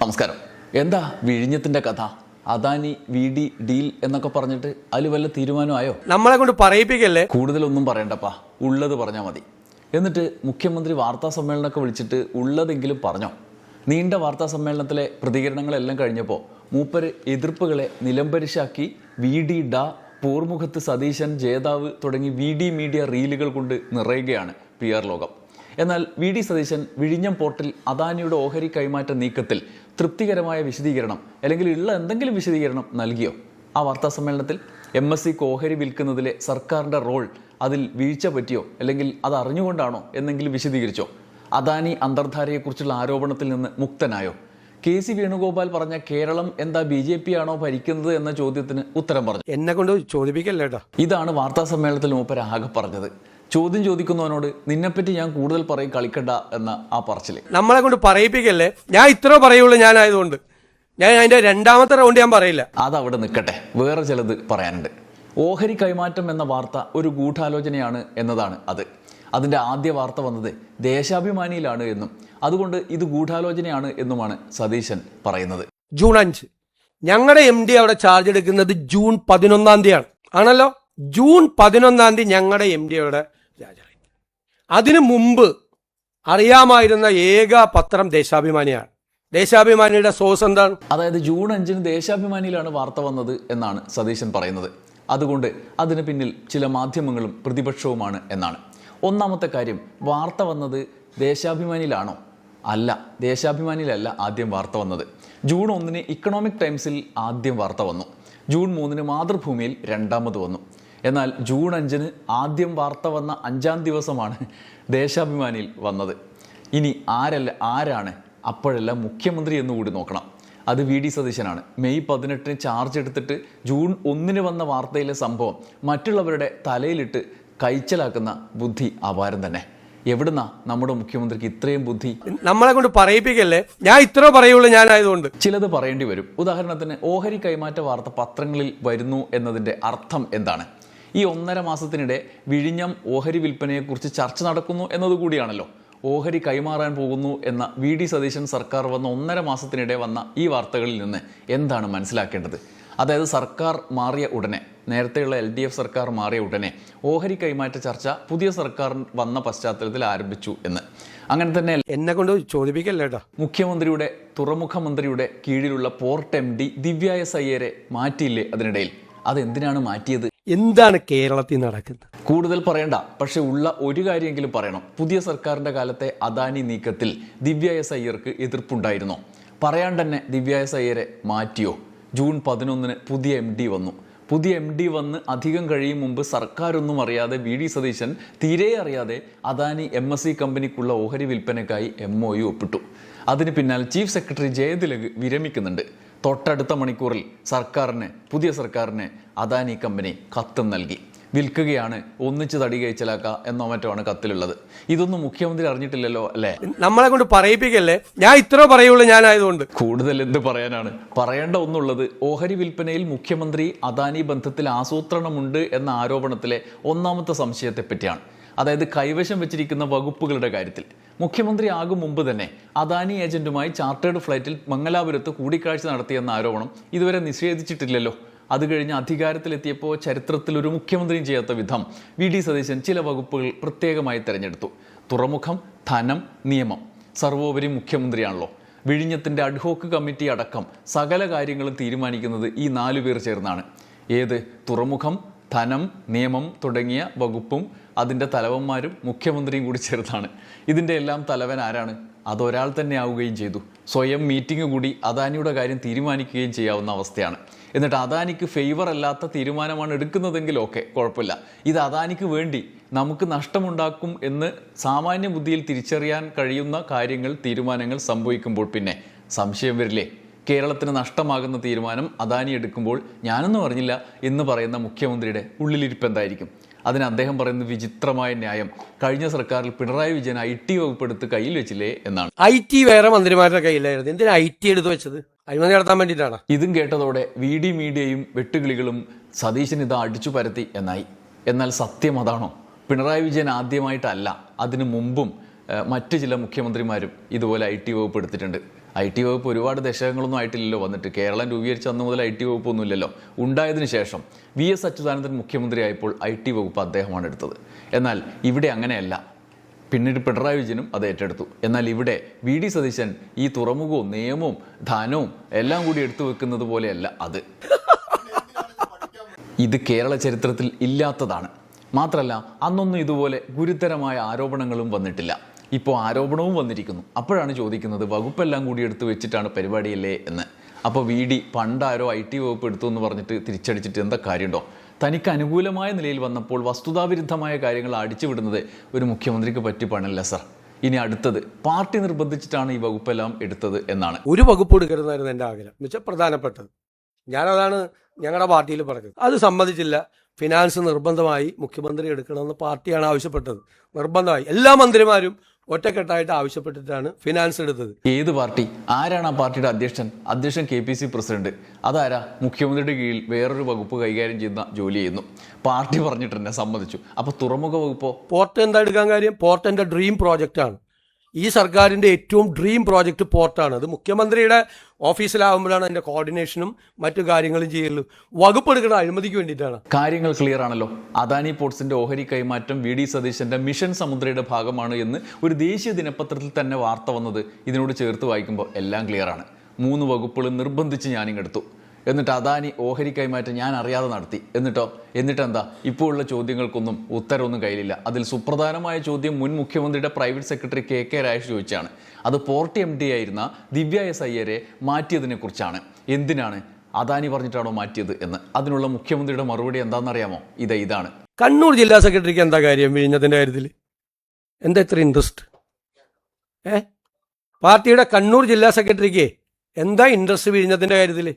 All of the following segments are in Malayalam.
നമസ്കാരം. എന്താ വിഴിഞ്ഞത്തിന്റെ കഥ? അദാനി VD ഡീൽ എന്നൊക്കെ പറഞ്ഞിട്ട് അതിൽ വല്ല തീരുമാനമായോ? നമ്മളെ കൊണ്ട് പറയിപ്പിക്കല്ലേ. കൂടുതലൊന്നും പറയണ്ടപ്പാ, ഉള്ളത് പറഞ്ഞാൽ മതി. എന്നിട്ട് മുഖ്യമന്ത്രി വാർത്താ സമ്മേളനമൊക്കെ വിളിച്ചിട്ട് ഉള്ളതെങ്കിലും പറഞ്ഞോ? നീണ്ട വാർത്താ സമ്മേളനത്തിലെ പ്രതികരണങ്ങളെല്ലാം കഴിഞ്ഞപ്പോൾ മൂപ്പര് എതിർപ്പുകളെ നിലംപരിശാക്കി VD ഡ, പോർമുഖത്ത് സതീശൻ, ജേതാവ് തുടങ്ങി VD മീഡിയ റീലുകൾ കൊണ്ട് നിറയുകയാണ് PR ലോകം. എന്നാൽ VD സതീശൻ വിഴിഞ്ഞം പോർട്ടിൽ അദാനിയുടെ ഓഹരി കൈമാറ്റ നീക്കത്തിൽ തൃപ്തികരമായ വിശദീകരണം അല്ലെങ്കിൽ ഉള്ള എന്തെങ്കിലും വിശദീകരണം നൽകിയോ? ആ വാർത്താ സമ്മേളനത്തിൽ MSCക്ക് ഓഹരി വിൽക്കുന്നതിലെ സർക്കാരിൻ്റെ റോൾ, അതിൽ വീഴ്ച പറ്റിയോ അല്ലെങ്കിൽ അത് അറിഞ്ഞുകൊണ്ടാണോ എന്നെങ്കിലും വിശദീകരിച്ചോ? അദാനി അന്തർധാരയെക്കുറിച്ചുള്ള ആരോപണത്തിൽ നിന്ന് മുക്തനായോ? KC വേണുഗോപാൽ പറഞ്ഞ കേരളം എന്താ BJP ആണോ ഭരിക്കുന്നത് എന്ന ചോദ്യത്തിന് ഉത്തരം പറഞ്ഞു. എന്നെ കൊണ്ട് ചോദിപ്പിക്കല്ലേട്ടോ. ഇതാണ് വാർത്താ സമ്മേളനത്തിൽ മൂപ്പര് ആകെ പറഞ്ഞത്. ചോദ്യം ചോദിക്കുന്നവനോട് നിന്നെപ്പറ്റി ഞാൻ കൂടുതൽ പറയും, കളിക്കണ്ട എന്ന ആ പറച്ചില്. നമ്മളെ കൊണ്ട് പറയിപ്പിക്കല്ലേ. ഞാൻ ഇത്ര പറയുള്ളൂ. ഞാനായതുകൊണ്ട് ഞാൻ അതിന്റെ രണ്ടാമത്തെ റൗണ്ട് ഞാൻ പറയില്ല. അതവിടെ നിൽക്കട്ടെ, വേറെ ചിലത് പറയാനുണ്ട്. ഓഹരി കൈമാറ്റം എന്ന വാർത്ത ഒരു ഗൂഢാലോചനയാണ് എന്നതാണ് അത്. അതിൻ്റെ ആദ്യ വാർത്ത വന്നത് ദേശാഭിമാനിയിലാണ് എന്നും അതുകൊണ്ട് ഇത് ഗൂഢാലോചനയാണ് എന്നുമാണ് സതീശൻ പറയുന്നത്. ജൂൺ 5 ഞങ്ങളുടെ MD അവിടെ ചാർജ് എടുക്കുന്നത് ജൂൺ 11 തീയതിയാണ് ആണല്ലോ. ജൂൺ 11 ഞങ്ങളുടെ MD അവിടെ രാജായി. അതിനു മുമ്പ് അറിയാമായിരുന്ന ഏക പത്രം ദേശാഭിമാനിയാണ്. ദേശാഭിമാനിയുടെ സോഴ്സ് എന്താണ്? അതായത് ജൂൺ 5 ദേശാഭിമാനിയിലാണ് വാർത്ത വന്നത് എന്നാണ് സതീശൻ പറയുന്നത്. അതുകൊണ്ട് അതിന് പിന്നിൽ ചില മാധ്യമങ്ങളും പ്രതിപക്ഷവുമാണ് എന്നാണ്. ഒന്നാമത്തെ കാര്യം, വാർത്ത വന്നത് ദേശാഭിമാനിയിലാണോ? അല്ല, ദേശാഭിമാനിയിലല്ല ആദ്യം വാർത്ത വന്നത്. ജൂൺ 1 ഇക്കണോമിക് ടൈംസിൽ ആദ്യം വാർത്ത വന്നു. ജൂൺ 3 മാതൃഭൂമിയിൽ രണ്ടാമത് വന്നു. എന്നാൽ ജൂൺ 5 ആദ്യം വാർത്ത വന്ന 5-ാം ദിവസമാണ് ദേശാഭിമാനിയിൽ വന്നത്. ഇനി ആരാണ് അപ്പോഴെല്ലാം മുഖ്യമന്ത്രി എന്നുകൂടി നോക്കണം. അത് VD സതീശനാണ്. മെയ് 18 ചാർജ് എടുത്തിട്ട് ജൂൺ 1 വന്ന വാർത്തയിലെ സംഭവം മറ്റുള്ളവരുടെ തലയിലിട്ട് കൈച്ചലാക്കുന്ന ബുദ്ധി അപാരം തന്നെ. എവിടുന്നാ നമ്മുടെ മുഖ്യമന്ത്രിക്ക് ഇത്രയും ബുദ്ധി? നമ്മളെ കൊണ്ട് പറയിപ്പിക്കല്ലേ. ഞാൻ ഇത്ര പറയുള്ളൂ. ഞാനായതുകൊണ്ട് ചിലത് പറയേണ്ടി വരും. ഉദാഹരണത്തിന് ഓഹരി കൈമാറ്റ വാർത്ത പത്രങ്ങളിൽ വരുന്നു എന്നതിൻ്റെ അർത്ഥം എന്താണ്? ഈ 1.5 മാസത്തിനിടെ വിഴിഞ്ഞം ഓഹരി വിൽപ്പനയെക്കുറിച്ച് ചർച്ച നടക്കുന്നു എന്നതുകൂടിയാണല്ലോ. ഓഹരി കൈമാറാൻ പോകുന്നു എന്ന VD സതീശൻ സർക്കാർ വന്ന 1.5 മാസത്തിനിടെ വന്ന ഈ വാർത്തകളിൽ നിന്ന് എന്താണ് മനസ്സിലാക്കേണ്ടത്? അതായത് സർക്കാർ മാറിയ ഉടനെ, നേരത്തെയുള്ള LDF സർക്കാർ മാറിയ ഉടനെ ഓഹരി കൈമാറ്റ ചർച്ച പുതിയ സർക്കാർ വന്ന പശ്ചാത്തലത്തിൽ ആരംഭിച്ചു എന്ന്. അങ്ങനെ തന്നെ എന്നെ കൊണ്ട് ചോദിപ്പിക്കല്ലേട്ടോ. മുഖ്യമന്ത്രിയുടെ തുറമുഖ മന്ത്രിയുടെ കീഴിലുള്ള പോർട്ട് MD ദിവ്യ S അയ്യരെ മാറ്റിയില്ലേ അതിനിടയിൽ? അതെന്തിനാണ് മാറ്റിയത്? എന്താണ് കേരളത്തിൽ നടക്കുന്നത്? കൂടുതൽ പറയണ്ട, പക്ഷെ ഉള്ള ഒരു കാര്യമെങ്കിലും പറയണം. പുതിയ സർക്കാരിൻ്റെ കാലത്തെ അദാനി നീക്കത്തിൽ ദിവ്യ S അയ്യർക്ക് എതിർപ്പുണ്ടായിരുന്നോ? പറയാണ്ട് തന്നെ ദിവ്യ S അയ്യരെ മാറ്റിയോ? ജൂൺ 11 പുതിയ MD വന്നു. പുതിയ MD വന്ന് അധികം കഴിയും മുമ്പ് സർക്കാരൊന്നും അറിയാതെ VD സതീശൻ തീരെ അറിയാതെ അദാനി MSC കമ്പനിക്കുള്ള ഓഹരി വിൽപ്പനയ്ക്കായി MOU ഒപ്പിട്ടു. അതിന് പിന്നാലെ ചീഫ് സെക്രട്ടറി ജയതിലക് വിരമിക്കുന്നുണ്ട്. തൊട്ടടുത്ത മണിക്കൂറിൽ പുതിയ സർക്കാരിന് അദാനി കമ്പനി കത്തും നൽകി. വിൽക്കുകയാണ്, ഒന്നിച്ച് തടി കഴിച്ചലാക്കുക എന്നോ മറ്റോ ആണ് കത്തിലുള്ളത്. ഇതൊന്നും മുഖ്യമന്ത്രി അറിഞ്ഞിട്ടില്ലല്ലോ അല്ലേ? നമ്മളെ കൊണ്ട് പറയിപ്പിക്കല്ലേ. ഞാൻ ഇത്ര പറയുള്ളൂ. ഞാനായതുകൊണ്ട് കൂടുതൽ എന്ത് പറയാനാണ്? പറയേണ്ട ഒന്നുള്ളത്, ഓഹരി വിൽപ്പനയിൽ മുഖ്യമന്ത്രി അദാനി ബന്ധത്തിൽ ആസൂത്രണമുണ്ട് എന്ന ആരോപണത്തിലെ ഒന്നാമത്തെ സംശയത്തെ പറ്റിയാണ്. അതായത് കൈവശം വെച്ചിരിക്കുന്ന വകുപ്പുകളുടെ കാര്യത്തിൽ. മുഖ്യമന്ത്രി ആകും മുമ്പ് തന്നെ അദാനി ഏജന്റുമായി ചാർട്ടേഡ് ഫ്ലൈറ്റിൽ മംഗലാപുരത്ത് കൂടിക്കാഴ്ച നടത്തിയെന്ന ആരോപണം ഇതുവരെ നിഷേധിച്ചിട്ടില്ലല്ലോ. അത് കഴിഞ്ഞ് അധികാരത്തിലെത്തിയപ്പോൾ ചരിത്രത്തിൽ ഒരു മുഖ്യമന്ത്രിയും ചെയ്യാത്ത വിധം VD സതീശൻ ചില വകുപ്പുകൾ പ്രത്യേകമായി തിരഞ്ഞെടുത്തു. തുറമുഖം, ധനം, നിയമം. സർവോപരി മുഖ്യമന്ത്രിയാണല്ലോ. വിഴിഞ്ഞത്തിൻ്റെ അഡ്ഹോക്ക് കമ്മിറ്റി അടക്കം സകല കാര്യങ്ങളും തീരുമാനിക്കുന്നത് ഈ 4 പേർ ചേർന്നാണ്. ഏത്? തുറമുഖം, ധനം, നിയമം തുടങ്ങിയ വകുപ്പും അതിൻ്റെ തലവന്മാരും മുഖ്യമന്ത്രിയും കൂടി ചേർത്താണ്. ഇതിൻ്റെ എല്ലാം തലവൻ ആരാണ്? അതൊരാൾ തന്നെ ആവുകയും ചെയ്തു. സ്വയം മീറ്റിംഗ് കൂടി അദാനിയുടെ കാര്യം തീരുമാനിക്കുകയും ചെയ്യാവുന്ന അവസ്ഥയാണ്. എന്നിട്ട് അദാനിക്ക് ഫേവർ അല്ലാത്ത തീരുമാനമാണ് എടുക്കുന്നതെങ്കിൽ ഓക്കെ, കുഴപ്പമില്ല. ഇത് അദാനിക്ക് വേണ്ടി നമുക്ക് നഷ്ടമുണ്ടാക്കും എന്ന് സാമാന്യ ബുദ്ധിയിൽ തിരിച്ചറിയാൻ കഴിയുന്ന കാര്യങ്ങൾ, തീരുമാനങ്ങൾ സംഭവിക്കുമ്പോൾ പിന്നെ സംശയം വരില്ലേ? കേരളത്തിന് നഷ്ടമാകുന്ന തീരുമാനം അദാനി എടുക്കുമ്പോൾ ഞാനൊന്നും അറിഞ്ഞില്ല എന്ന് പറയുന്ന മുഖ്യമന്ത്രിയുടെ ഉള്ളിലിരിപ്പ് എന്തായിരിക്കും? അതിന് അദ്ദേഹം പറയുന്ന വിചിത്രമായ ന്യായം, കഴിഞ്ഞ സർക്കാരിൽ പിണറായി വിജയൻ IT വകുപ്പ് എടുത്ത് കയ്യിൽ വെച്ചില്ലേ എന്നാണ്. IT വേറെ മന്ത്രിമാരുടെ കയ്യിലായിരുന്നു. എന്തിനാ IT എടുത്ത് വെച്ചത്? അഴിമതി നടത്താൻ വേണ്ടിയിട്ടാണ്. ഇതും കേട്ടതോടെ VD മീഡിയയും വെട്ടുകിളികളും സതീശൻ ഇത് അടിച്ചു പരത്തി എന്നായി. എന്നാൽ സത്യം അതാണോ? പിണറായി വിജയൻ ആദ്യമായിട്ടല്ല, അതിനു മുമ്പും മറ്റ് ചില മുഖ്യമന്ത്രിമാരും ഇതുപോലെ IT വകുപ്പ് എടുത്തിട്ടുണ്ട്. IT വകുപ്പ് ഒരുപാട് ദശകങ്ങളൊന്നും ആയിട്ടില്ലല്ലോ വന്നിട്ട്. കേരളം രൂപീകരിച്ച അന്ന് മുതൽ IT വകുപ്പൊന്നും ഇല്ലല്ലോ. ഉണ്ടായതിനു ശേഷം VS അച്യുതാനന്ദൻ മുഖ്യമന്ത്രിയായപ്പോൾ IT വകുപ്പ് അദ്ദേഹമാണ് എടുത്തത്. എന്നാൽ ഇവിടെ അങ്ങനെയല്ല. പിന്നീട് പിണറായി വിജയനും അത് ഏറ്റെടുത്തു. എന്നാൽ ഇവിടെ VD സതീശൻ ഈ തുറമുഖവും നിയമവും ധനവും എല്ലാം കൂടി എടുത്തു വെക്കുന്നത് പോലെയല്ല അത്. ഇത് കേരള ചരിത്രത്തിൽ ഇല്ലാത്തതാണ്. മാത്രമല്ല അന്നൊന്നും ഇതുപോലെ ഗുരുതരമായ ആരോപണങ്ങളും വന്നിട്ടില്ല. ഇപ്പോൾ ആരോപണവും വന്നിരിക്കുന്നു. അപ്പോഴാണ് ചോദിക്കുന്നത് വകുപ്പെല്ലാം കൂടി എടുത്തു വെച്ചിട്ടാണ് പരിപാടിയല്ലേ എന്ന്. അപ്പോൾ VD പണ്ടാരോ IT വകുപ്പ് എടുത്തു എന്ന് പറഞ്ഞിട്ട് തിരിച്ചടിച്ചിട്ട് എന്താ കാര്യമുണ്ടോ? തനിക്ക് അനുകൂലമായ നിലയിൽ വന്നപ്പോൾ വസ്തുതാവിരുദ്ധമായ കാര്യങ്ങൾ അടിച്ചുവിടുന്നത് ഒരു മുഖ്യമന്ത്രിക്ക് പറ്റി പണില്ല സർ. ഇനി അടുത്തത് പാർട്ടി നിർബന്ധിച്ചിട്ടാണ് ഈ വകുപ്പെല്ലാം എടുത്തത് എന്നാണ്. ഒരു വകുപ്പ് എടുക്കരുതായിരുന്നു എൻ്റെ ആഗ്രഹം എന്ന് വെച്ചാൽ പ്രധാനപ്പെട്ടത്. ഞാനതാണ് ഞങ്ങളുടെ പാർട്ടിയിൽ പറഞ്ഞത്. അത് സമ്മതിച്ചില്ല. ഫിനാൻസ് നിർബന്ധമായി മുഖ്യമന്ത്രി എടുക്കണമെന്ന് പാർട്ടിയാണ് ആവശ്യപ്പെട്ടത്. നിർബന്ധമായി എല്ലാ മന്ത്രിമാരും ഒറ്റക്കെട്ടായിട്ട് ആവശ്യപ്പെട്ടിട്ടാണ് ഫിനാൻസ് എടുത്തത്. ഏത് പാർട്ടി? ആരാണ് ആ പാർട്ടിയുടെ അധ്യക്ഷൻ? അധ്യക്ഷൻ KPC പ്രസിഡന്റ്. അതാരാ? മുഖ്യമന്ത്രിയുടെ കീഴിൽ വേറൊരു വകുപ്പ് കൈകാര്യം ചെയ്യുന്ന ജോലി ചെയ്യുന്നു. പാർട്ടി പറഞ്ഞിട്ട് തന്നെ സമ്മതിച്ചു. അപ്പൊ തുറമുഖ വകുപ്പോ? പോർട്ട് എന്താ എടുക്കാൻ കാര്യം? പോർട്ട് എൻ്റെ ഡ്രീം പ്രോജക്റ്റാണ്. ഈ സർക്കാരിൻ്റെ ഏറ്റവും ഡ്രീം പ്രോജക്റ്റ് പോർട്ടാണ്. അത് മുഖ്യമന്ത്രിയുടെ ഓഫീസിലാവുമ്പോഴാണ് അതിൻ്റെ കോർഡിനേഷനും മറ്റു കാര്യങ്ങളും ചെയ്യലുള്ളൂ. വകുപ്പ് എടുക്കുന്ന അഴിമതിക്ക് വേണ്ടിയിട്ടാണ്. കാര്യങ്ങൾ ക്ലിയർ ആണല്ലോ. അദാനി പോർട്സിന്റെ ഓഹരി കൈമാറ്റം VD സതീശന്റെ മിഷൻ സമുദ്രയുടെ ഭാഗമാണ് എന്ന് ഒരു ദേശീയ ദിനപത്രത്തിൽ തന്നെ വാർത്ത വന്നത് ഇതിനോട് ചേർത്ത് വായിക്കുമ്പോൾ എല്ലാം ക്ലിയർ ആണ്. 3 വകുപ്പുകൾ നിർബന്ധിച്ച് ഞാനിങ്ങെടുത്തു. എന്നിട്ട് അദാനി ഓഹരി കൈമാറ്റം ഞാൻ അറിയാതെ നടത്തി. എന്നിട്ടെന്താ? ഇപ്പോൾ ഉള്ള ചോദ്യങ്ങൾക്കൊന്നും ഉത്തരവൊന്നും കയ്യിലില്ല. അതിൽ സുപ്രധാനമായ ചോദ്യം മുൻ മുഖ്യമന്ത്രിയുടെ പ്രൈവറ്റ് സെക്രട്ടറി KK രാജേഷ് ചോദിച്ചാണ്. അത് പോർട്ട് MD ആയിരുന്ന ദിവ്യ S അയ്യരെ മാറ്റിയതിനെ കുറിച്ചാണ്. എന്തിനാണ്? അദാനി പറഞ്ഞിട്ടാണോ മാറ്റിയത് എന്ന്. അതിനുള്ള മുഖ്യമന്ത്രിയുടെ മറുപടി എന്താണെന്നറിയാമോ? ഇതാണ്. കണ്ണൂർ ജില്ലാ സെക്രട്ടറിക്ക് എന്താ കാര്യം വിഴിഞ്ഞതിൻ്റെ കാര്യത്തിൽ? എന്താ ഇത്ര ഇൻട്രസ്റ്റ്? പാർട്ടിയുടെ കണ്ണൂർ ജില്ലാ സെക്രട്ടറിക്ക് എന്താ ഇൻട്രസ്റ്റ് വിഴിഞ്ഞതിൻ്റെ കാര്യത്തിൽ?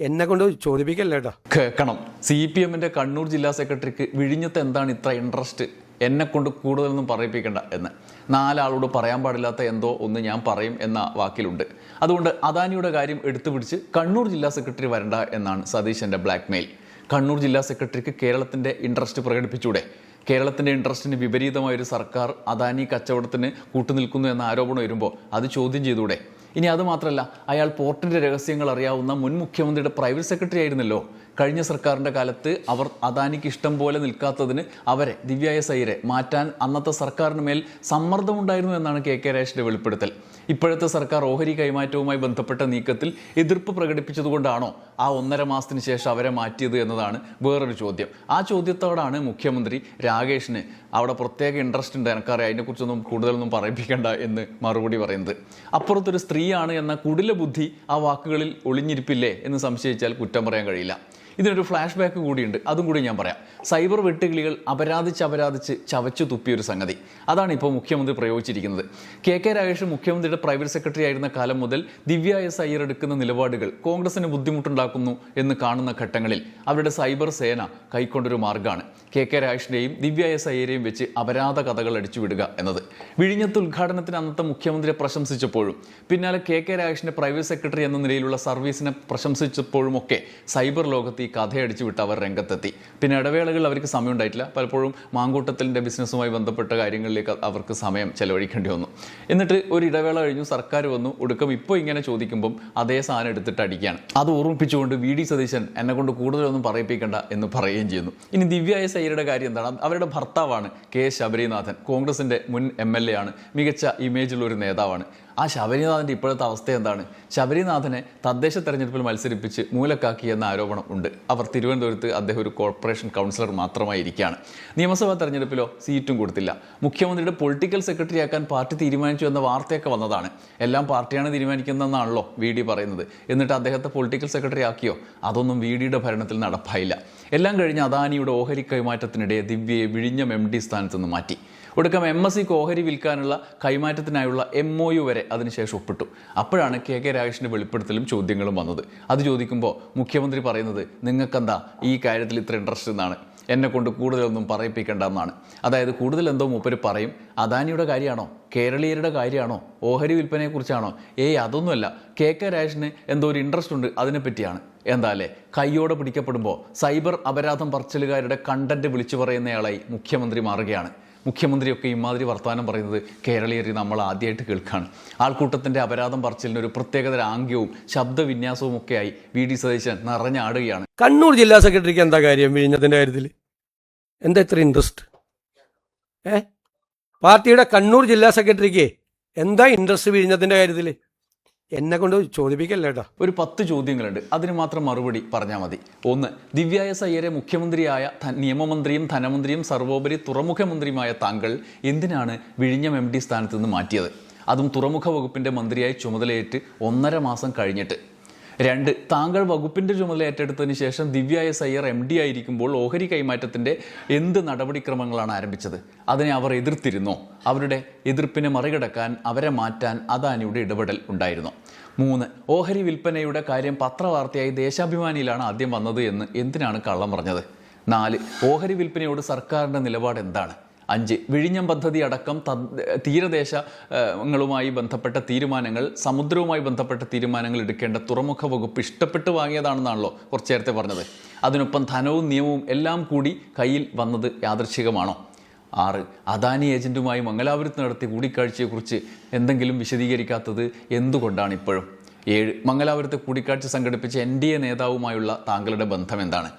എന്നെ കൊണ്ട് ചോദിപ്പിക്കല്ലേ കേട്ടോ. കേൾക്കണം. CPMന്റെ കണ്ണൂർ ജില്ലാ സെക്രട്ടറിക്ക് വിഴിഞ്ഞത്ത് എന്താണ് ഇത്ര ഇൻട്രസ്റ്റ്? എന്നെ കൊണ്ട് കൂടുതലൊന്നും പറയിപ്പിക്കണ്ട എന്ന്. 4 ആളോട് പറയാൻ പാടില്ലാത്ത എന്തോ ഒന്ന് ഞാൻ പറയും എന്ന വാക്കിലുണ്ട്. അതുകൊണ്ട് അദാനിയുടെ കാര്യം എടുത്തു പിടിച്ച് കണ്ണൂർ ജില്ലാ സെക്രട്ടറി വരണ്ട എന്നാണ് സതീശന്റെ ബ്ലാക്ക്മെയിൽ. കണ്ണൂർ ജില്ലാ സെക്രട്ടറിക്ക് കേരളത്തിന്റെ ഇൻട്രസ്റ്റ് പ്രകടിപ്പിച്ചൂടെ? കേരളത്തിന്റെ ഇൻട്രസ്റ്റിന് വിപരീതമായൊരു സർക്കാർ അദാനി കച്ചവടത്തിന് കൂട്ടുനിൽക്കുന്നു എന്ന ആരോപണം വരുമ്പോൾ അത് ചോദ്യം ചെയ്തൂടെ? ഇനി അത് മാത്രമല്ല, അയാൾ പോർട്ടിന്റെ രഹസ്യങ്ങൾ അറിയാവുന്ന മുൻ മുഖ്യമന്ത്രിയുടെ പ്രൈവറ്റ് സെക്രട്ടറി ആയിരുന്നല്ലോ. കഴിഞ്ഞ സർക്കാരിന്റെ കാലത്ത് അവർ അദാനിക്ക് ഇഷ്ടം പോലെ നിൽക്കാത്തതിന് അവരെ ദിവ്യ S അയ്യരെ മാറ്റാൻ അന്നത്തെ സർക്കാരിന് മേൽ സമ്മർദ്ദമുണ്ടായിരുന്നു എന്നാണ് KK രാജേഷിന്റെ വെളിപ്പെടുത്തൽ. ഇപ്പോഴത്തെ സർക്കാർ ഓഹരി കൈമാറ്റവുമായി ബന്ധപ്പെട്ട നീക്കത്തിൽ എതിർപ്പ് പ്രകടിപ്പിച്ചതുകൊണ്ടാണോ ആ 1.5 മാസത്തിന് ശേഷം അവരെ മാറ്റിയത് എന്നതാണ് വേറൊരു ചോദ്യം. ആ ചോദ്യത്തോടാണ് മുഖ്യമന്ത്രി രാകേഷിന് അവിടെ പ്രത്യേക ഇൻട്രസ്റ്റ് ഉണ്ട്, എനിക്കറിയാം, അതിനെക്കുറിച്ചൊന്നും കൂടുതലൊന്നും പറയിപ്പിക്കേണ്ട എന്ന് മറുപടി പറയുന്നത്. അപ്പുറത്തൊരു സ്ത്രീയാണ് എന്ന കുടില ബുദ്ധി ആ വാക്കുകളിൽ ഒളിഞ്ഞിരിപ്പില്ലേ എന്ന് സംശയിച്ചാൽ കുറ്റം പറയാൻ കഴിയില്ല. ഇതിനൊരു ഫ്ലാഷ് ബാക്ക് കൂടിയുണ്ട്, അതും കൂടി ഞാൻ പറയാം. സൈബർ വെട്ടുകിളികൾ അപരാധിച്ച് ചവച്ചു തുപ്പിയൊരു സംഗതി. അതാണ് ഇപ്പോൾ മുഖ്യമന്ത്രി പ്രയോഗിച്ചിരിക്കുന്നത്. KK രാഗേഷ് മുഖ്യമന്ത്രിയുടെ പ്രൈവറ്റ് സെക്രട്ടറി ആയിരുന്ന കാലം മുതൽ ദിവ്യ S അയ്യർ എടുക്കുന്ന നിലപാടുകൾ കോൺഗ്രസിന് ബുദ്ധിമുട്ടുണ്ടാക്കുന്നു എന്ന് കാണുന്ന ഘട്ടങ്ങളിൽ അവരുടെ സൈബർ സേന കൈക്കൊണ്ടൊരു മാർഗ്ഗമാണ് KK രാഗേഷിനെയും ദിവ്യ S അയ്യരെയും വെച്ച് അപരാധ കഥകൾ അടിച്ചുവിടുക എന്നത്. വിഴിഞ്ഞത്ത് ഉദ്ഘാടനത്തിന് അന്നത്തെ മുഖ്യമന്ത്രിയെ പ്രശംസിച്ചപ്പോഴും പിന്നാലെ KK രാഗേഷിന്റെ പ്രൈവറ്റ് സെക്രട്ടറി എന്ന നിലയിലുള്ള സർവീസിനെ പ്രശംസിച്ചപ്പോഴും ഒക്കെ സൈബർ ലോകത്ത് ഈ കഥയടിച്ചു വിട്ട് അവർ രംഗത്തെത്തി. പിന്നെ ഇടവേളകൾ അവർക്ക് സമയം ഉണ്ടായിട്ടില്ല. പലപ്പോഴും മാങ്കൂട്ടത്തിൻ്റെ ബിസിനസ്സുമായി ബന്ധപ്പെട്ട കാര്യങ്ങളിലേക്ക് അവർക്ക് സമയം ചെലവഴിക്കേണ്ടി വന്നു. എന്നിട്ട് ഒരു ഇടവേള കഴിഞ്ഞു, സർക്കാർ വന്നു. ഒടുക്കം ഇപ്പോൾ ഇങ്ങനെ ചോദിക്കുമ്പം അതേ സാധനം എടുത്തിട്ട് അടിക്കുകയാണ്. അത് ഓർമ്മിപ്പിച്ചുകൊണ്ട് VD സതീശൻ എന്നെ കൊണ്ട് കൂടുതലൊന്നും പറയിപ്പിക്കേണ്ട എന്ന് പറയുകയും ചെയ്യുന്നു. ഇനി ദിവ്യ S അയ്യരുടെ കാര്യം എന്താണ്? അവരുടെ ഭർത്താവാണ് K ശബരിനാഥൻ. കോൺഗ്രസിന്റെ മുൻ MLA ആണ്. മികച്ച ഇമേജുള്ള ഒരു നേതാവാണ്. ആ ശബരിനാഥൻ്റെ ഇപ്പോഴത്തെ അവസ്ഥ എന്താണ്? ശബരിനാഥനെ തദ്ദേശ തെരഞ്ഞെടുപ്പിൽ മത്സരിപ്പിച്ച് മൂലക്കാക്കി എന്ന ആരോപണം ഉണ്ട്. അവർ തിരുവനന്തപുരത്ത് അദ്ദേഹം ഒരു കോർപ്പറേഷൻ കൗൺസിലർ മാത്രമായി ഇരിക്കുകയാണ്. നിയമസഭാ തെരഞ്ഞെടുപ്പിലോ സീറ്റും കൊടുത്തില്ല. മുഖ്യമന്ത്രിയുടെ പൊളിറ്റിക്കൽ സെക്രട്ടറി ആക്കാൻ പാർട്ടി തീരുമാനിച്ചു എന്ന വാർത്തയൊക്കെ വന്നതാണ്. എല്ലാം പാർട്ടിയാണ് തീരുമാനിക്കുന്നതെന്നാണല്ലോ VD പറയുന്നത്. എന്നിട്ട് അദ്ദേഹത്തെ പൊളിറ്റിക്കൽ സെക്രട്ടറി ആക്കിയോ? അതൊന്നും VDയുടെ ഭരണത്തിൽ നടപ്പായില്ല. എല്ലാം കഴിഞ്ഞ് അദാനിയുടെ ഓഹരി കൈമാറ്റത്തിനിടെ ദിവ്യയെ വിഴിഞ്ഞം MD സ്ഥാനത്ത് നിന്ന് മാറ്റി. ഒടുക്കം MSCക്ക് ഓഹരി വിൽക്കാനുള്ള കൈമാറ്റത്തിനായുള്ള MOU വരെ അതിനുശേഷം ഒപ്പിട്ടു. അപ്പോഴാണ് KK രാഗേഷിന്റെ വെളിപ്പെടുത്തലും ചോദ്യങ്ങളും വന്നത്. അത് ചോദിക്കുമ്പോൾ മുഖ്യമന്ത്രി പറയുന്നത് നിങ്ങൾക്കെന്താ ഈ കാര്യത്തിൽ ഇത്ര ഇൻട്രസ്റ്റ് എന്നാണ്, എന്നെ കൊണ്ട് കൂടുതലൊന്നും പറയിപ്പിക്കേണ്ട എന്നാണ്. അതായത് കൂടുതൽ എന്തോ മൂപ്പര് പറയും. അദാനിയുടെ കാര്യമാണോ? കേരളീയരുടെ കാര്യമാണോ? ഓഹരി വിൽപ്പനയെക്കുറിച്ചാണോ? അതൊന്നുമല്ല. KK രാഗേഷിന് എന്തോ ഒരു ഇൻട്രസ്റ്റ് ഉണ്ട്, അതിനെപ്പറ്റിയാണ്. എന്താല്ലേ, കയ്യോടെ പിടിക്കപ്പെടുമ്പോൾ സൈബർ അപരാധം പറച്ചിലുകാരുടെ കണ്ടന്റ് വിളിച്ചു പറയുന്നയാളായി മുഖ്യമന്ത്രി മാറുകയാണ്. മുഖ്യമന്ത്രിയൊക്കെ ഇമാതിരി വർത്തമാനം പറയുന്നത് കേരളീയർ നമ്മൾ ആദ്യമായിട്ട് കേൾക്കുകയാണ്. ആൾക്കൂട്ടത്തിൻ്റെ അപരാധം പറച്ചിലിന് ഒരു പ്രത്യേകതര ആംഗ്യവും ശബ്ദവിന്യാസവും ഒക്കെയായി വി ഡി സതീശൻ നിറഞ്ഞാടുകയാണ്. കണ്ണൂർ ജില്ലാ സെക്രട്ടറിക്ക് എന്താ കാര്യം വിഴിഞ്ഞത്തിൻ്റെ കാര്യത്തിൽ? എന്താ ഇത്ര ഇൻട്രസ്റ്റ്? പാർട്ടിയുടെ കണ്ണൂർ ജില്ലാ സെക്രട്ടറിക്ക് എന്താ ഇൻട്രസ്റ്റ് വിഴിഞ്ഞത്തിൻ്റെ കാര്യത്തിൽ? എന്നെ കൊണ്ട് ചോദിപ്പിക്കല്ലേ കേട്ടോ. ഒരു 10 ചോദ്യങ്ങളുണ്ട്, അതിന് മാത്രം മറുപടി പറഞ്ഞാൽ മതി. 1. ദിവ്യ എസ് അയ്യരെ മുഖ്യമന്ത്രിയായ നിയമമന്ത്രിയും ധനമന്ത്രിയും സർവോപരി തുറമുഖ മന്ത്രിയുമായ താങ്കൾ എന്തിനാണ് വിഴിഞ്ഞം MD സ്ഥാനത്ത് നിന്ന് മാറ്റിയത്? അതും തുറമുഖ വകുപ്പിന്റെ മന്ത്രിയായി ചുമതലയേറ്റ് 1.5 മാസം കഴിഞ്ഞിട്ട്. 2. താങ്കൾ വകുപ്പിന്റെ ചുമതല ഏറ്റെടുത്തതിന് ശേഷം ദിവ്യ എസ് അയ്യർ MD ആയിരിക്കുമ്പോൾ ഓഹരി കൈമാറ്റത്തിന്റെ എന്ത് നടപടിക്രമങ്ങളാണ് ആരംഭിച്ചത്? അതിനെ അവർ എതിർത്തിരുന്നോ? അവരുടെ എതിർപ്പിനെ മറികടക്കാൻ, അവരെ മാറ്റാൻ അദാനിയുടെ ഇടപെടൽ ഉണ്ടായിരുന്നോ? 3. ഓഹരി വിൽപ്പനയുടെ കാര്യം പത്രവാർത്തയായി ദേശാഭിമാനിയിലാണ് ആദ്യം വന്നത് എന്ന് എന്തിനാണ് കള്ളം പറഞ്ഞത്? 4. ഓഹരി വിൽപ്പനയോട് സർക്കാരിന്റെ നിലപാട് എന്താണ്? 5. വിഴിഞ്ഞം പദ്ധതി അടക്കം തീരദേശങ്ങളുമായി ബന്ധപ്പെട്ട തീരുമാനങ്ങൾ, സമുദ്രവുമായി ബന്ധപ്പെട്ട തീരുമാനങ്ങൾ എടുക്കേണ്ട തുറമുഖ വകുപ്പ് ഇഷ്ടപ്പെട്ട് വാങ്ങിയതാണെന്നാണല്ലോ കുറച്ചു നേരത്തെ പറഞ്ഞത്. അതിനൊപ്പം ധനവും നിയമവും എല്ലാം കൂടി കയ്യിൽ വന്നത് യാദൃച്ഛികമാണോ? 6. അദാനി ഏജന്റുമായി മംഗലാപുരത്ത് നടത്തിയ കൂടിക്കാഴ്ചയെക്കുറിച്ച് എന്തെങ്കിലും വിശദീകരിക്കാത്തത് എന്തുകൊണ്ടാണ് ഇപ്പോഴും? 7. മംഗലാപുരത്ത് കൂടിക്കാഴ്ച സംഘടിപ്പിച്ച NDA നേതാവുമായുള്ള താങ്കളുടെ ബന്ധം എന്താണ്?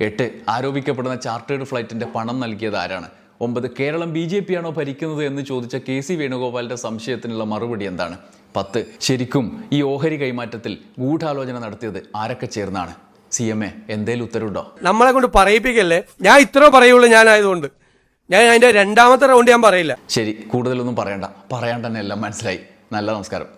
8. ആരോപിക്കപ്പെടുന്ന ചാർട്ടേഡ് ഫ്ലൈറ്റിന്റെ പണം നൽകിയത് ആരാണ്? 9. കേരളം BJP ആണോ ഭരിക്കുന്നത് എന്ന് ചോദിച്ച KC വേണുഗോപാലിന്റെ സംശയത്തിനുള്ള മറുപടി എന്താണ്? 10. ശരിക്കും ഈ ഓഹരി കൈമാറ്റത്തിൽ ഗൂഢാലോചന നടത്തിയത് ആരൊക്കെ ചേർന്നാണ്? CMA എന്തേലും ഉത്തരവുണ്ടോ? നമ്മളെ കൊണ്ട് പറയിപ്പിക്കല്ലേ. ഞാൻ ഇത്ര പറയുള്ളൂ. ഞാനായതുകൊണ്ട് ഞാൻ അതിന്റെ 2ാമത്തെ റൗണ്ട് ഞാൻ പറയില്ല. ശരി, കൂടുതലൊന്നും പറയണ്ട. പറയാൻ തന്നെ എല്ലാം മനസ്സിലായി. നല്ല നമസ്കാരം.